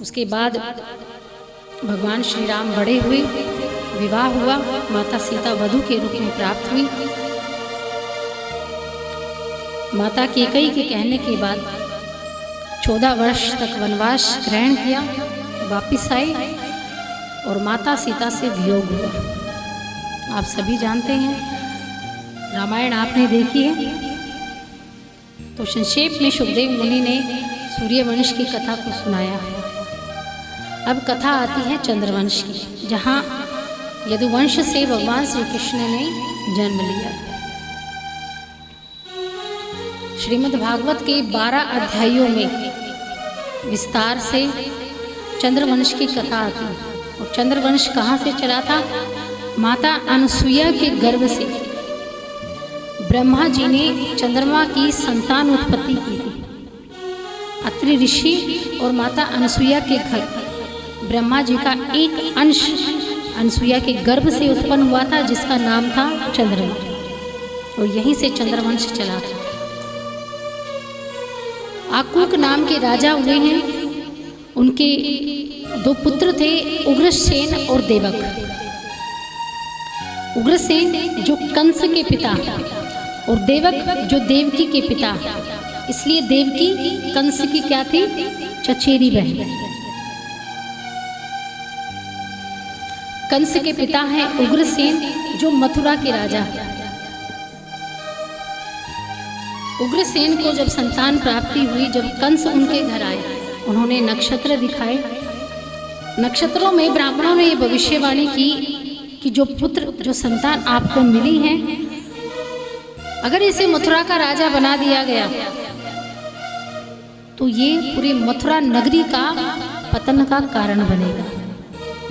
उसके बाद भगवान श्री राम बड़े हुए, विवाह हुआ, माता सीता वधू के रूप में प्राप्त हुई। माता कैकेयी के कहने के बाद 14 वर्ष तक वनवास ग्रहण किया, वापिस आए और माता सीता से वियोग हुआ। आप सभी जानते हैं, रामायण आपने देखी है, तो संक्षेप में सुखदेव मुनि ने सूर्यवंश की कथा को सुनाया। अब कथा आती है चंद्रवंश की, जहाँ यदुवंश से भगवान श्री कृष्ण ने जन्म लिया। श्रीमद् भागवत के 12 अध्यायों में विस्तार से चंद्रवंश की कथा आती है। और चंद्रवंश कहाँ से चला था? माता अनसुईया के गर्भ से ब्रह्मा जी ने चंद्रमा की संतान उत्पत्ति की थी। अत्रि ऋषि और माता अनसुईया के घर ब्रह्मा जी का एक अंश अनसुईया के गर्भ से उत्पन्न हुआ था, जिसका नाम था चंद्रवंश, और यहीं से चंद्रवंश चला था। आकुक नाम के राजा हुए हैं, उनके 2 पुत्र थे, उग्रसेन और देवक। उग्रसेन जो कंस के पिता और देवक जो देवकी के पिता, इसलिए देवकी कंस की क्या थी? चचेरी बहन। कंस के पिता हैं उग्रसेन जो मथुरा के राजा हैं। उग्रसेन को जब संतान प्राप्ति हुई, जब कंस उनके घर आए, उन्होंने नक्षत्र दिखाए। नक्षत्रों में ब्राह्मणों ने ये भविष्यवाणी की कि जो पुत्र, जो संतान आपको मिली है, अगर इसे मथुरा का राजा बना दिया गया तो ये पूरी मथुरा नगरी का पतन का कारण बनेगा।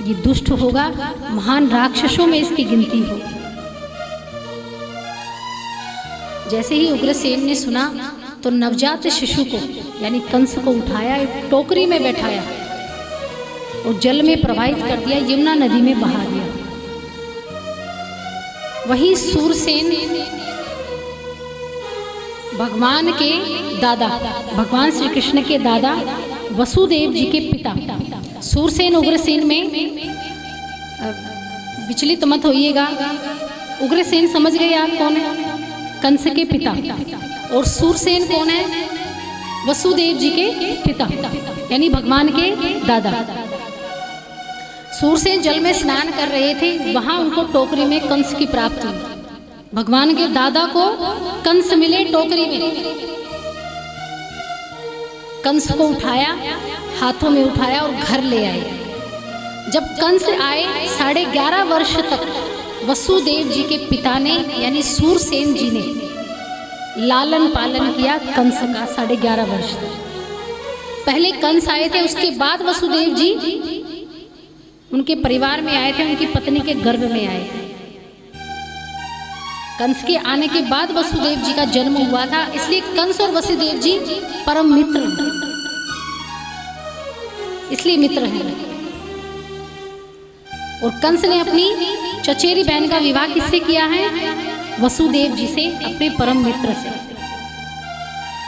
ये दुष्ट होगा, महान राक्षसों में इसकी गिनती हो। जैसे ही उग्रसेन ने सुना तो नवजात शिशु को यानी कंस को उठाया, एक टोकरी में बैठाया और जल में प्रवाहित कर दिया, यमुना नदी में बहा दिया। वहीं सूरसेन भगवान के दादा, भगवान श्री कृष्ण के दादा वसुदेव जी के पिता, सूरसेन उग्रसेन में विचलित मत होइएगा। उग्रसेन समझ गए आप कौन है? कंस के पिता। और सूरसेन कौन है? वसुदेव जी के पिता, यानी भगवान के दादा। सूरसेन जल में स्नान कर रहे थे, वहां उनको टोकरी में कंस की प्राप्ति हुई। भगवान के दादा को कंस मिले टोकरी में। कंस को उठाया, हाथों में उठाया और घर ले आए। जब कंस आए, 11.5 वर्ष तक वसुदेव जी के पिता ने यानी सूरसेन जी ने लालन पालन किया कंस का 11.5 वर्ष तक। पहले कंस आए थे, उसके बाद वसुदेव जी उनके परिवार में आए थे, उनकी पत्नी के गर्भ में आए थे। कंस के आने के बाद वसुदेव जी का जन्म हुआ था, इसलिए कंस और वसुदेव जी परम मित्र हैं, इसलिए मित्र हैं। और कंस ने अपनी चचेरी बहन का विवाह किससे किया है? वसुदेव जी से, अपने परम मित्र से।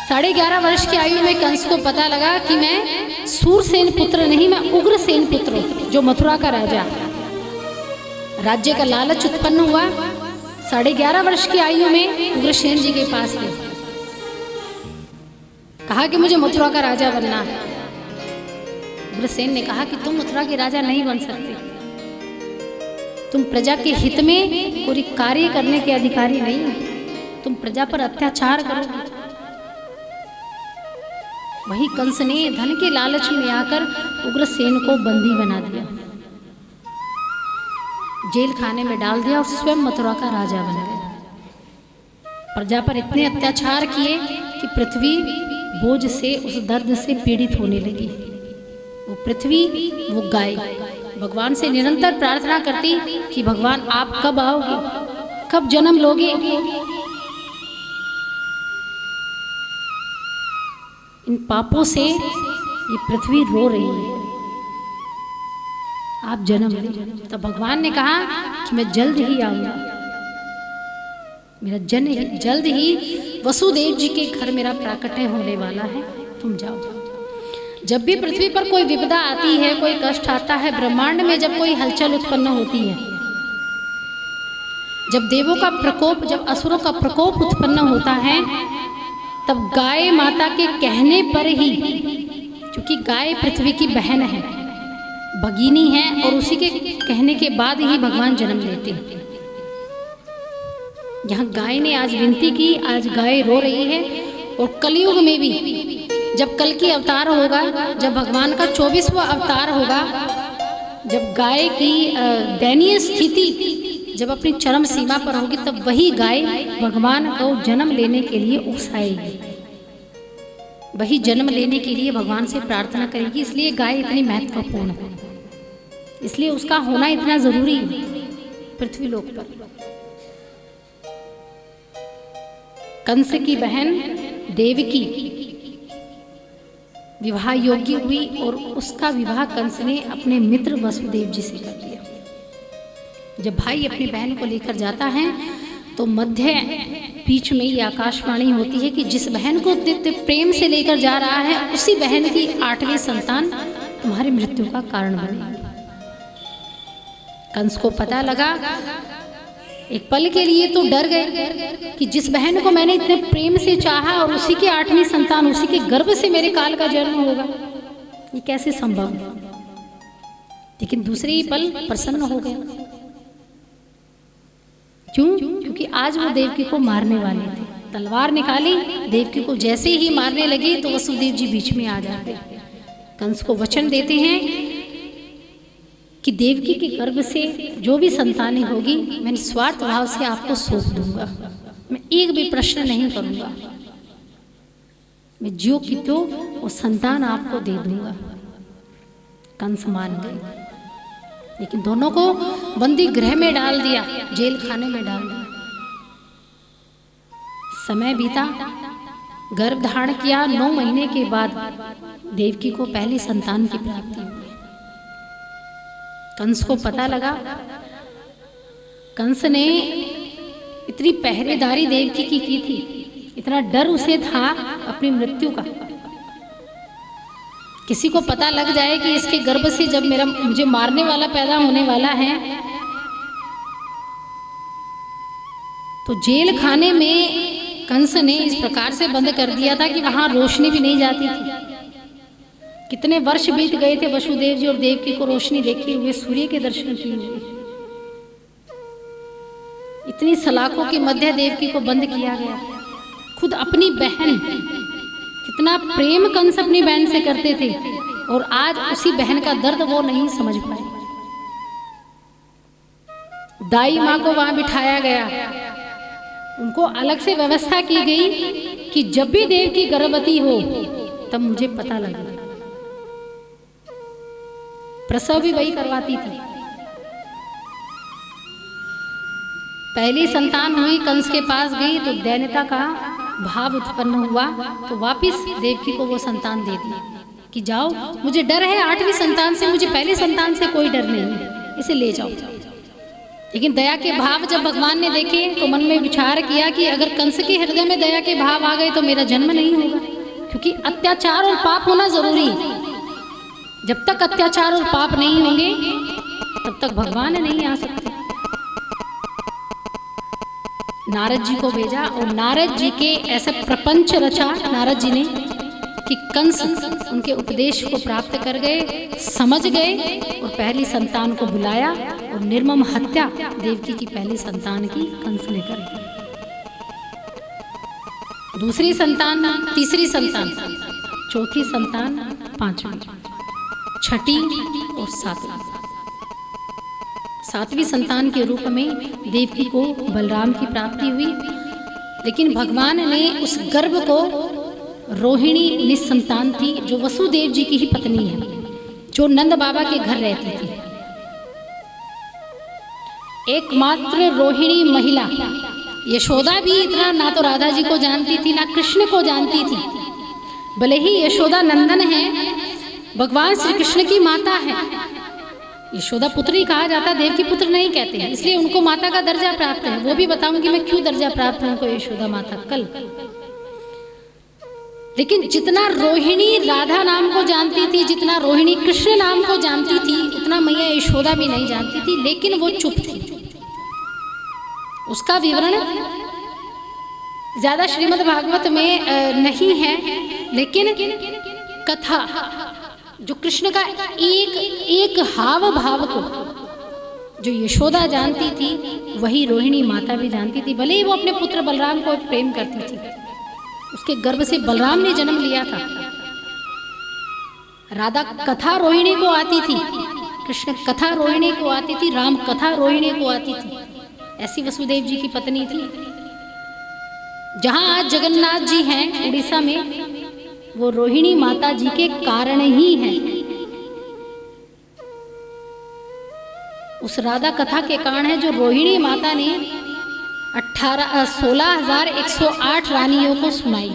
11.5 वर्ष की आयु में कंस को पता लगा कि मैं सूरसेन पुत्र नहीं, मैं उग्रसेन पुत्र हूं, जो मथुरा का राजा। राज्य का लालच उत्पन्न हुआ। 11.5 वर्ष की आयु में उग्रसेन जी के पास गए, कहा कि मुझे मथुरा का राजा बनना है। उग्रसेन ने कहा कि तुम मथुरा के राजा नहीं बन सकते, तुम प्रजा के हित में कोई कार्य करने के अधिकारी नहीं हो, तुम प्रजा पर अत्याचार करोगे। वही कंस ने धन के लालच में आकर उग्रसेन को बंदी बना दिया, जेल खाने में डाल दिया और स्वयं मथुरा का राजा बन गया। प्रजा पर इतने अत्याचार किए कि पृथ्वी बोझ से, उस दर्द से पीड़ित होने लगी। वो पृथ्वी, वो गाय भगवान से निरंतर प्रार्थना करती कि भगवान आप कब आओगे, कब जन्म लोगे। इन पापों से ये पृथ्वी रो रही है, आप जन्म लें। तब भगवान ने कहा कि मैं जल्द ही आऊंगा, मेरा जल्द ही वसुदेव जी के घर मेरा प्राकट्य होने वाला है, तुम जाओ। जब भी पृथ्वी पर कोई विपदा आती है, कोई कष्ट आता है, ब्रह्मांड में जब कोई हलचल उत्पन्न होती है, जब देवों का प्रकोप, जब असुरों का प्रकोप उत्पन्न होता है, तब गाय माता के कहने पर ही, क्योंकि गाय पृथ्वी की बहन है, भगिनी है, और उसी के कहने के बाद ही भगवान जन्म लेते हैं। यहाँ गाय ने आज विनती की, आज गाय रो रही है। और कलयुग में भी जब कल की अवतार होगा, जब भगवान का 24वां अवतार होगा, जब गाय की दयनीय स्थिति जब अपनी चरम सीमा पर होगी, तब वही गाय भगवान को जन्म लेने के लिए उकसाएगी, वही जन्म लेने के लिए भगवान से प्रार्थना करेगी। इसलिए गाय इतनी महत्वपूर्ण है, इसलिए उसका होना इतना जरूरी है पृथ्वी लोक पर। कंस की बहन देवकी विवाह योग्य हुई और उसका विवाह कंस ने अपने मित्र वसुदेव जी से कर दिया। जब भाई अपनी बहन को लेकर जाता है तो मध्य बीच में ये आकाशवाणी होती है कि जिस बहन को दिव्य प्रेम से लेकर जा रहा है, उसी बहन की 8वीं संतान तुम्हारी मृत्यु का कारण बनेगी। कंस को पता लगा, एक पल के लिए तो डर गए कि जिस बहन को मैंने इतने प्रेम से चाहा और उसी की 8वीं संतान, उसी के गर्भ से मेरे काल का जन्म होगा, ये कैसे संभव है। लेकिन दूसरे ही पल प्रसन्न हो गया। क्यों? क्योंकि आज वो देवकी को मारने वाले थे। तलवार निकाली, देवकी को जैसे ही मारने लगे तो वसुदेव जी बीच में आ जाते। कंस को वचन देते हैं कि देवकी के गर्भ से जो भी संतानें होगी, मैं निस्वार्थ भाव से आपको सौंप दूंगा, मैं एक भी प्रश्न नहीं करूंगा, मैं जो की तो वो संतान आपको दे दूंगा। कंस मान गए, लेकिन दोनों को बंदी गृह में डाल दिया, जेल खाने में डाल दिया। समय बीता, गर्भ धारण किया, 9 महीने के बाद देवकी को पहली संतान की प्राप्ति हुई। कंस को पता लगा, कंस ने इतनी पहरेदारी देवकी की थी, इतना डर उसे था अपनी मृत्यु का, किसी को पता लग जाए कि इसके गर्भ से जब मुझे मारने वाला पैदा होने वाला है, तो जेल खाने में कंस ने इस प्रकार से बंद कर दिया था कि वहां रोशनी भी नहीं जाती थी। कितने वर्ष बीत गए थे वसुदेव जी और देवकी को रोशनी देखे हुए, सूर्य के दर्शन किए हुए। इतनी सलाखों के मध्य देवकी को बंद किया गया। खुद अपनी बहन, कितना प्रेम कंस अपनी बहन से करते थे, और आज उसी बहन का दर्द वो नहीं समझ पाए। दाई माँ को वहां बिठाया गया, उनको अलग से व्यवस्था की गई कि जब भी देवकी गर्भवती हो तब मुझे पता लगे। प्रसव भी वही करवाती थी। पहली संतान हुई, कंस के पास गई तो दैन्यता का भाव उत्पन्न हुआ, तो वापिस देवकी को वो संतान दे दी कि जाओ, मुझे डर है 8वीं संतान से, मुझे पहली संतान से कोई डर नहीं है, इसे ले जाओ। लेकिन दया के भाव जब भगवान ने देखे तो मन में विचार किया कि अगर कंस के हृदय में दया के भाव आ गए तो मेरा जन्म नहीं होगा, क्योंकि अत्याचार और पाप होना जरूरी है। जब तक अत्याचार और पाप नहीं होंगे तब तक भगवान नहीं आ सकते। नारद जी को भेजा और नारद जी के ऐसा प्रपंच रचा नारद जी ने कि कंस उनके उपदेश को प्राप्त कर गए, समझ गए, और पहली संतान को बुलाया और निर्मम हत्या देवकी की पहली संतान की कंस ने कर दी। दूसरी संतान, तीसरी संतान, चौथी संतान, 5वीं, 6ठी और 7वीं। 7वीं संतान के रूप में देवकी को बलराम की प्राप्ति हुई, लेकिन भगवान ने उस गर्भ को, रोहिणी निसंतान थी जो वसुदेव जी की ही पत्नी है, जो नंद बाबा के घर रहती थी, एकमात्र रोहिणी महिला। यशोदा भी इतना ना तो राधा जी को जानती थी ना कृष्ण को जानती थी। भले ही यशोदा नंदन है, भगवान श्री कृष्ण की माता है, यशोदा पुत्री कहा जाता, देवकी पुत्र नहीं कहते हैं, इसलिए उनको माता का दर्जा प्राप्त है। वो भी बताऊंगी मैं क्यों दर्जा प्राप्त है उनको यशोदा माता कल। लेकिन जितना रोहिणी राधा नाम को जानती थी, जितना रोहिणी कृष्ण नाम को जानती थी, उतना मैया यशोदा भी नहीं जानती थी। लेकिन वो चुप थी। उसका विवरण ज्यादा श्रीमद् भागवत में नहीं है, लेकिन कथा जो कृष्ण का एक एक हाव भाव को जो यशोदा जानती थी, वही रोहिणी माता भी जानती थी। भले ही वो अपने पुत्र बलराम को प्रेम करती थी, उसके गर्भ से बलराम ने जन्म लिया था। राधा कथा रोहिणी को आती थी, कृष्ण कथा रोहिणी को आती थी, राम कथा रोहिणी को आती थी। ऐसी वसुदेव जी की पत्नी थी। जहां आज जगन्नाथ जी हैं उड़ीसा में, वो रोहिणी माता जी के कारण ही हैं। उस राधा कथा के कारण है जो रोहिणी माता ने 16,108 रानियों को सुनाई।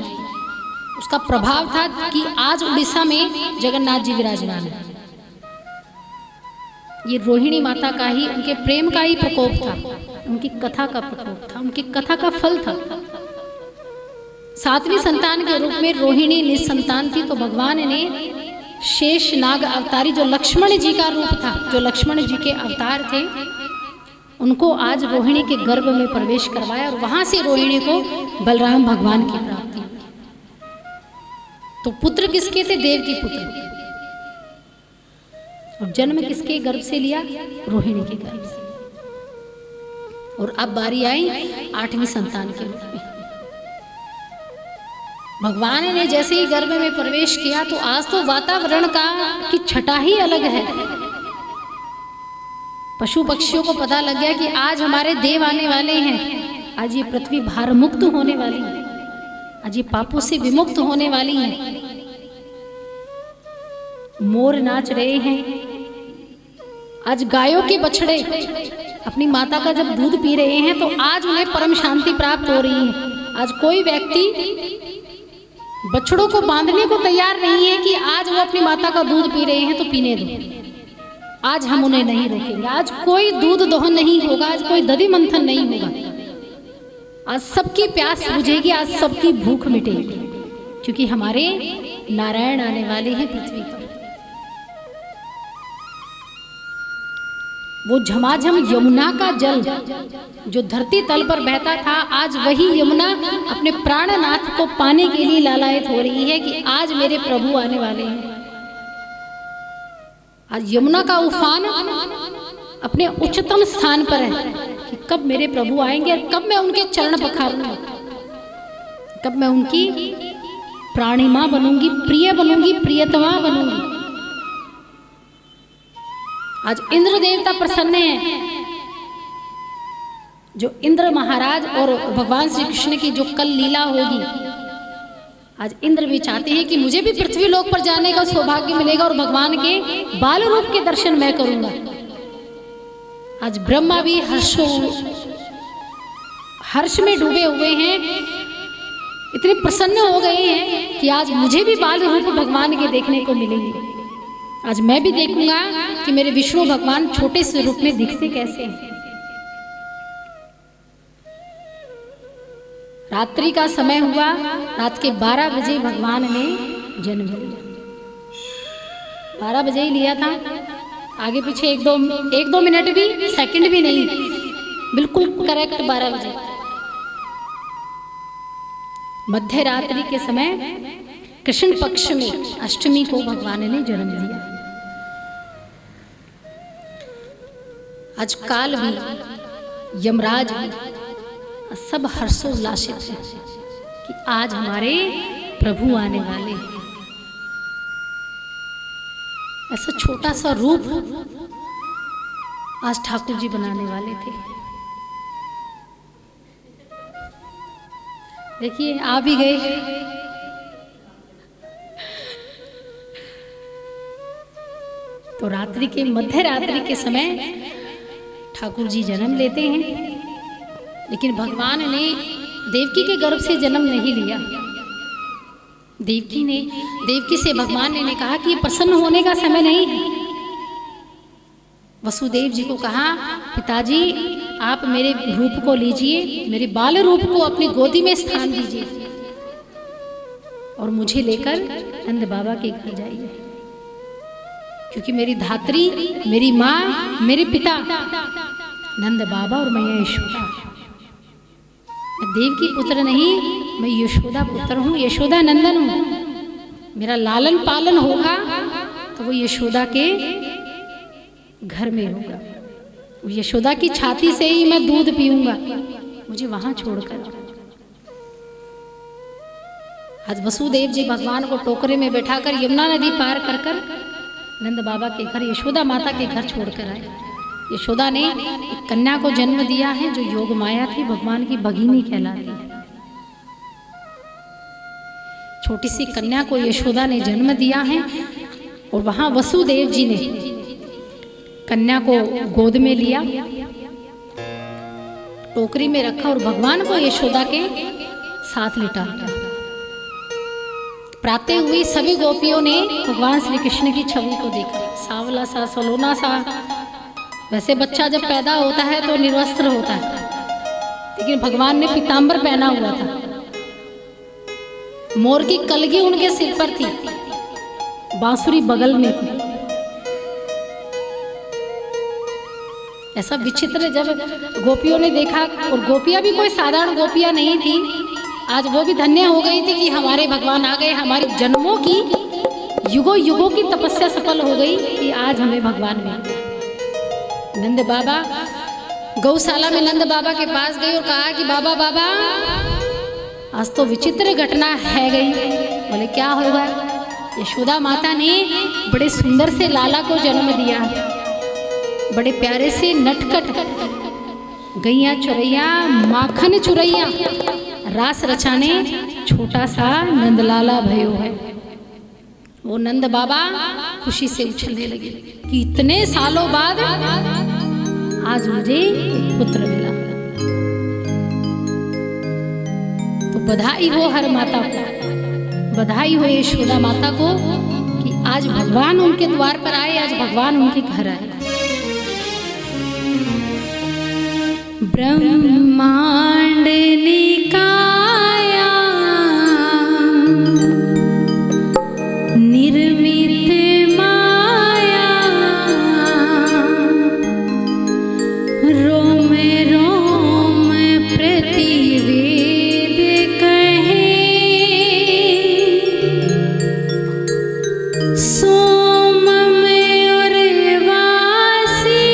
उसका प्रभाव था कि आज उड़ीसा में जगन्नाथ जी विराजमान है। ये रोहिणी माता का ही, उनके प्रेम का ही प्रकोप था, उनकी कथा का प्रकोप था, उनकी कथा का फल था। 7वीं संतान के रूप में रोहिणी निसंतान थी, तो भगवान ने शेष नाग अवतारी जो लक्ष्मण जी का रूप था, जो लक्ष्मण जी के अवतार थे, उनको आज रोहिणी के गर्भ में प्रवेश करवाया और वहां से रोहिणी को बलराम भगवान की प्राप्ति हुई। तो पुत्र किसके थे? देव की पुत्र। और जन्म किसके गर्भ से लिया? रोहिणी के गर्भ से। और अब बारी आई 8वीं संतान के रूप में। भगवान ने जैसे ही गर्भ में प्रवेश किया, तो आज तो वातावरण की छटा ही अलग है। पशु पक्षियों को पता लग गया कि आज हमारे देव आने वाले हैं, आज ये पृथ्वी भार मुक्त होने वाली है, आज ये पापों से विमुक्त होने वाली है। मोर नाच रहे हैं, आज गायों के बछड़े अपनी माता का जब दूध पी रहे हैं, तो आज उन्हें परम शांति प्राप्त हो रही है। आज कोई व्यक्ति बछड़ों को बांधने को तैयार नहीं है कि आज वो अपनी माता का दूध पी रहे हैं तो पीने दो, आज हम उन्हें नहीं रोकेंगे। आज कोई दूध दोहन नहीं होगा, आज कोई दधि मंथन नहीं होगा। आज सबकी प्यास बुझेगी, आज सबकी भूख मिटेगी, क्योंकि हमारे नारायण आने वाले हैं पृथ्वी पर। वो झमाझम यमुना का जल जो धरती तल पर बहता था, आज वही यमुना अपने प्राणनाथ को पाने के लिए लालायित हो रही है कि आज मेरे प्रभु आने वाले हैं। आज यमुना का उफान अपने उच्चतम स्थान पर है कि कब मेरे प्रभु आएंगे और कब मैं उनके चरण पखारूंगा, कब मैं उनकी प्राणिमा बनूंगी, प्रिय बनूंगी, प्रियतमा बनूंगी। आज इंद्र देवता प्रसन्न है। जो इंद्र महाराज और भगवान श्री कृष्ण की जो कल लीला होगी, आज इंद्र भी चाहते हैं कि मुझे भी पृथ्वी लोक पर जाने का सौभाग्य मिलेगा और भगवान के बाल रूप के दर्शन मैं करूंगा। आज ब्रह्मा भी हर्ष में डूबे हुए हैं, इतने प्रसन्न हो गए हैं कि आज मुझे भी बाल रूप भगवान के देखने को मिलेंगे। आज मैं भी देखूंगा कि मेरे विष्णु भगवान छोटे से रूप में दिखते कैसे हैं। रात्रि का समय हुआ, रात के 12 बजे भगवान ने जन्म लिया। 12 बजे ही लिया था, आगे पीछे एक दो मिनट भी, सेकंड भी नहीं, बिल्कुल करेक्ट 12 बजे। मध्य रात्रि के समय कृष्ण पक्ष में अष्टमी को भगवान ने जन्म लिया। आज काल भी, यमराज भी, सब हर्षोल्लासित हैं कि आज हमारे प्रभु आने वाले हैं। ऐसा छोटा सा रूप आज ठाकुर जी बनाने वाले थे। देखिए आ भी गए। तो रात्रि के, मध्य रात्रि के समय ठाकुर जी जन्म लेते हैं। लेकिन भगवान ने देवकी के गर्भ से जन्म नहीं लिया। देवकी से भगवान ने कहा कि ये प्रसन्न होने का समय नहीं है। वसुदेव जी को कहा, पिताजी आप मेरे रूप को लीजिए, मेरे बाल रूप को अपनी गोदी में स्थान दीजिए। और मुझे लेकर नंद बाबा के घर जाइए, क्योंकि मेरी धात्री, मेरी माँ, मेरे पिता नंद बाबा और मैया यशोदा। मैं देव की पुत्र नहीं, मैं यशोदा पुत्र हूँ, यशोदा नंदन हूँ। मेरा लालन पालन होगा तो वो यशोदा के घर में होगा, वो यशोदा की छाती से ही मैं दूध पीऊंगा। मुझे वहां छोड़कर आज वसुदेव जी भगवान को टोकरे में बैठाकर यमुना नदी पार कर कर नंद बाबा के घर, यशोदा माता के घर छोड़कर आए। यशोदा ने एक कन्या को जन्म दिया है जो योग माया थी, भगवान की भगिनी कहलाती है। छोटी सी कन्या को यशोदा ने जन्म दिया है और वहां वसुदेव जी ने कन्या को गोद में लिया, टोकरी में रखा और भगवान को यशोदा के साथ लिटा दिया। प्रातः हुई सभी गोपियों ने भगवान श्री कृष्ण की छवि को देखा, सांवला सा, सलोना सा। वैसे बच्चा जब पैदा होता है तो निर्वस्त्र होता है, लेकिन भगवान ने पीतांबर पहना हुआ था। मोर की कलगी उनके सिर पर थी, बांसुरी बगल में थी। ऐसा विचित्र जब गोपियों ने देखा, और गोपियां भी कोई साधारण गोपियां नहीं थी, आज वो भी धन्य हो गई थी कि हमारे भगवान आ गए। हमारी जन्मों की, युगों युगों की तपस्या सफल हो गई कि आज हमें भगवान मिल गए। नंद बाबा गौशाला में नंद बाबा के पास गई और कहा कि बाबा बाबा आज तो विचित्र घटना है गई। बोले क्या होगा? यशोदा माता ने बड़े सुंदर से लाला को जन्म दिया, बड़े प्यारे से नटखट गैया चुरैया, माखन चुरैया, रास रचाने छोटा सा नंदलाला भयो है। वो नंद बाबा खुशी से उछलने लगे कि इतने सालों बाद आज मुझे एक पुत्र मिला। तो बधाई हो हर माता को, बधाई हो यशोदा माता को कि आज भगवान उनके द्वार पर आए, आज भगवान उनके घर आए। ब्रह्मांड निकाया निर्मित माया, रोम रोम प्रतिवेद कहे, सोम में और वासी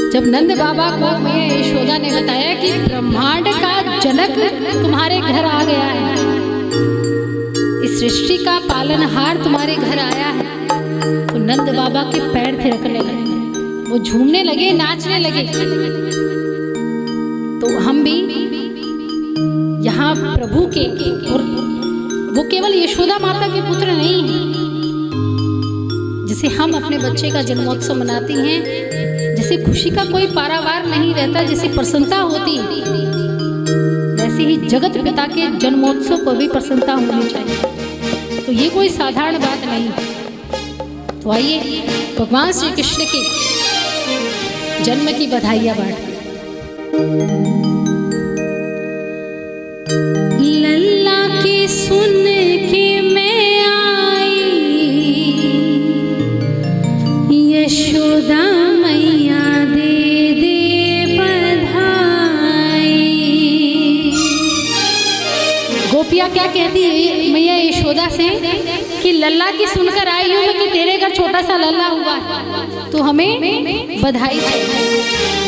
जब नंद बाबा को मैया यशोदा ने बताया कि ब्रह्मांड का जनक तुम्हारे घर आ गया है, इस सृष्टि का पालनहार तुम्हारे घर आया है, तो नंद बाबा के पैर थिरकने लगे, वो झूमने लगे, नाचने लगे। तो हम भी यहाँ प्रभु के, और वो केवल यशोदा माता के पुत्र नहीं हैं। जैसे हम अपने बच्चे का जन्मोत्सव मनाती हैं, जैसे खुशी का कोई पारावार नहीं रहता, जैसे प्रसन्नता होती है, वैसे ही जगत पिता के जन्मोत्सव को भी प्रसन्नता होनी चाहिए। तो ये कोई साधारण बात नहीं। तो आइए भगवान श्री कृष्ण के जन्म की बधाइयाँ बांटते। लल्ला की सुन के मैं आई, यशोदा मैया दे दे बधाई। गोपियाँ क्या कहती है मैया यशोदा से कि लल्ला की सुनकर आई हूँ मैं कि तेरे घर छोटा सा लल्ला हुआ, तो हमें बधाई चाहिए।